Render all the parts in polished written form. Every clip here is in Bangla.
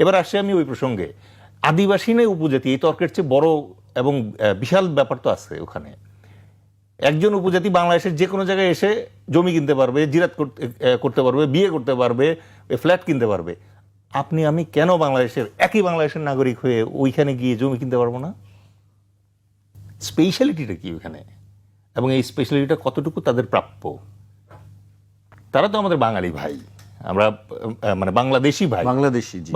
এবার আসছি আমি ওই প্রসঙ্গে, আদিবাসী নেই উপজাতি, এই তর্কের চেয়ে বড় এবং বিশাল ব্যাপার তো আছে ওখানে। একজন উপজাতি বাংলাদেশের যে কোনো জায়গায় এসে জমি কিনতে পারবে, জিরাত করতে পারবে, বিয়ে করতে পারবে, ফ্ল্যাট কিনতে পারবে। আপনি আমি কেন বাংলাদেশের একই বাংলাদেশের নাগরিক হয়ে ওইখানে গিয়ে জমি কিনতে পারবো না? স্পেশালিটিটা কি ওখানে, এবং এই স্পেশালিটিটা কতটুকু তাদের প্রাপ্য? তারা তো আমাদের বাঙালি ভাই, আমরা মানে বাংলাদেশি ভাই,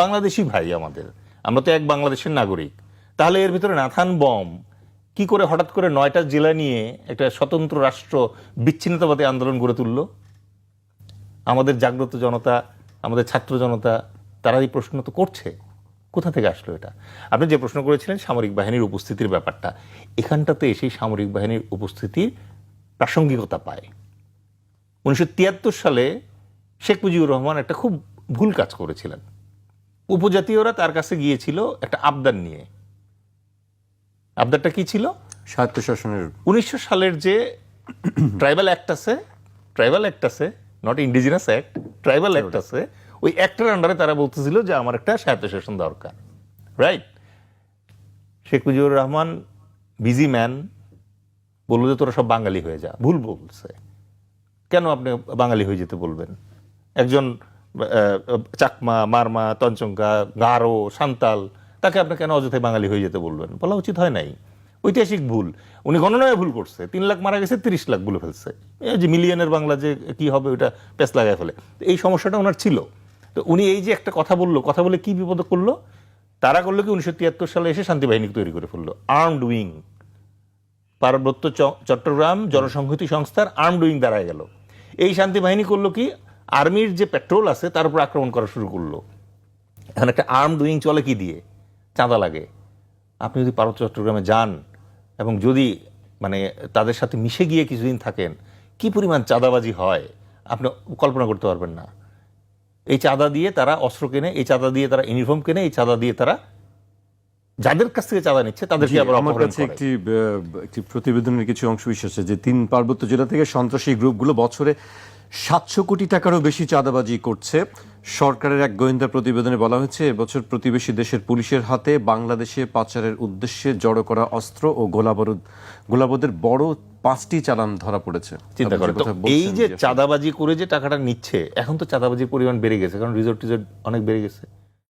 বাংলাদেশি ভাই আমাদের, আমরা তো এক বাংলাদেশের নাগরিক। তাহলে এর ভিতরে নাথান বম কি করে হঠাৎ করে 9টা জেলা নিয়ে একটা স্বতন্ত্র রাষ্ট্র বিচ্ছিন্নতাবাদী আন্দোলন গড়ে তুললো? আমাদের জাগ্রত জনতা, আমাদের ছাত্র জনতা, তারা এই প্রশ্ন তো করছে, কোথা থেকে আসলো এটা? আপনি যে প্রশ্ন করেছিলেন সামরিক বাহিনীর উপস্থিতির ব্যাপারটা, এখানটাতে এসেই সামরিক বাহিনীর উপস্থিতির প্রাসঙ্গিকতা পায়। 1973 সালে শেখ মুজিবুর রহমান একটা খুব ভুল কাজ করেছিলেন। উপজাতীয়রা তার কাছে গিয়েছিল একটা আবদার নিয়ে। আবদারটা কি ছিল? স্বায়ত্তশাসনের 1900 সালের যে ট্রাইবাল অ্যাক্ট আছে, not indigenous act, tribal act আছে, ওই অ্যাক্টের আন্ডারে তারা বলতেছিল যে আমার একটা স্বায়ত্তশাসন দরকার, right? Sheikh Mujibur Rahman busy man বলল যে তোরা সব বাঙালি হয়ে যা। ভুল বলছে। কেন আপনি বাঙালি হয়ে যেতে বলবেন? একজন চাকমা, মারমা, তঞ্চঙ্গা, গারো, সান্তাল, তাকে আপনি কেন অযথায় বাঙালি হয়ে যেতে বলবেন? বলা উচিত হয় নাই। ঐতিহাসিক ভুল। উনি গণনায় ভুল করছে। 3 লাখ মারা গেছে, 30 লাখ বলে ফেলছে। এই যে মিলিয়নের বাংলা যে কি হবে ওইটা পেঁচ লাগায় ফেলে। এই সমস্যাটা ওনার ছিল। তো উনি এই যে একটা কথা বললো, কথা বলে কি বিপদ করলো? তারা করলো কি, 1973 সালে এসে শান্তি বাহিনী তৈরি করে ফেললো, আর্মড উইং। পার্বত্য চট্টগ্রাম জনসংহতি সংস্থার আর্মড উইং দাঁড়ায় গেল। এই শান্তি বাহিনী করলো কি, আর্মির যে পেট্রোল আছে তার উপর আক্রমণ করা শুরু করলো। এখন একটা আর্মড উইং চলে কি দিয়ে? চাঁদা লাগে। আপনি যদি পার্বত্য চট্টগ্রামে যান এবং যদি মানে তাদের সাথে মিশে গিয়ে কিছুদিন থাকেন, কি পরিমাণ চাঁদাবাজি হয় আপনি কল্পনা করতে পারবেন না। এই চাঁদা দিয়ে তারা অস্ত্র কেনে, এই চাঁদা দিয়ে তারা ইউনিফর্ম কেনে, এই চাঁদা দিয়ে তারা যাদের কাছ থেকে চাঁদা নিচ্ছে তাদেরকে আবার অপহরণ করে। একটি প্রতিবেদনের কিছু অংশ এসেছে যে 3 পার্বত্য জেলা থেকে সন্ত্রাসী গ্রুপগুলো বছরে 700 কোটি টাকারও বেশি চাঁদাবাজি করছে। সরকারের এক গোয়েন্দা প্রতিবেদনে বলা হয়েছে এবছর প্রতিবেশী দেশের পুলিশের হাতে বাংলাদেশে পাচারের উদ্দেশ্যে জড়ো করা অস্ত্র ও গোলাবারুদের বড় 5টি চালান ধরা পড়েছে। চিন্তা করেন তো, এই যে চাঁদাবাজি করে যে টাকাটা নিচ্ছে, এখন তো চাঁদাবাজির পরিমাণ বেড়ে গেছে, কারণ রিসোর্ট অনেক বেড়ে গেছে।